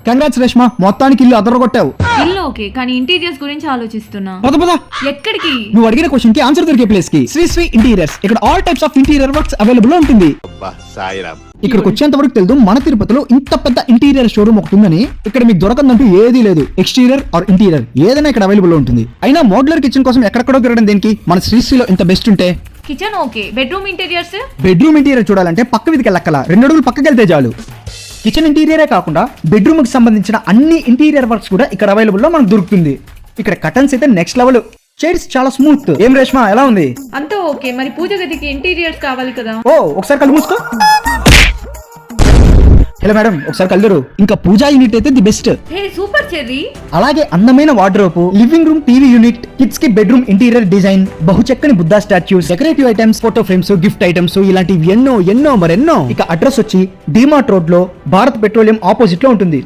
Congrats Reshma, మొత్తానికి ఇల్లు అదరగొట్టావు. ఇల్లు ఓకే, కానీ ఇంటీరియర్స్ గురించి ఆలోచిస్తున్నా. పద పద. ఎక్కడికి? నువ్వు అడిగిన క్వశ్చన్ కి ఆన్సర్ దొరికే ప్లేస్ కి. శ్రీ ఇంటీరియర్స్. ఇక్కడ all types of interior works available ఉంటుంది. ఇక్కడికి వచ్చేంత వరకు తెలుసు మన తిరుపతిలో ఇంత పెద్ద ఇంటీరియర్ షోరూమ్ ఒకటి ఉందని. ఇక్కడ మీకు దొరకందంటూ ఏదీ లేదు. ఎక్స్టీరియర్ ఆర్ ఇంటీరియర్ ఏదైనా ఇక్కడ అవైలబుల్ ఉంటుంది. అయినా మోడ్యులర్ కిచెన్ కోసం ఎక్కడెక్కడో తిరగడం దేనికి? మన శ్రీశ్రీలో ఇంత బెస్ట్ ఉంటే. Kitchen okay, bedroom interiors? Bedroom interior చూడాలంటే పక్క వీధికి వెళ్ళక్కల 2 అడుగులు పక్కకి వెళ్తే చాలు. కిచెన్ ఇంటీరియరే కాకుండా బెడ్రూమ్ కి సంబంధించిన అన్ని ఇంటీరియర్ వర్క్స్ కూడా ఇక్కడ అవైలబుల్ లో మనకు దొరుకుతుంది. ఇక్కడ కటన్స్ అయితే నెక్స్ట్ లెవెల్. చైర్స్ చాలా స్మూత్. ఏం రేష్మా ఎలా ఉంది? అంతా ఓకే, మరి పూజ గదికి ఇంటీరియర్స్ కావాలి కదా. ఓ ఒకసారి కళ్ళు మూసుకో. హలో మేడం, ఒకసారి కళ్ళరు. ఇంకా పూజా యూనిట్ అయితే the best. Hey super Cherry. అలాగే అందమైన wardrobe, living room, TV unit, kids కి బెడ్రూమ్ ఇంటీరియర్ డిజైన్, బహుచక్కని Buddha statues, decorative items, photo frames, gift items, ఇలాంటివి ఎన్నో మరెన్నో. ఇక అడ్రస్ వచ్చి డిమార్ట్ రోడ్ లో భారత్ పెట్రోలియం ఆపోజిట్ లో ఉంటుంది.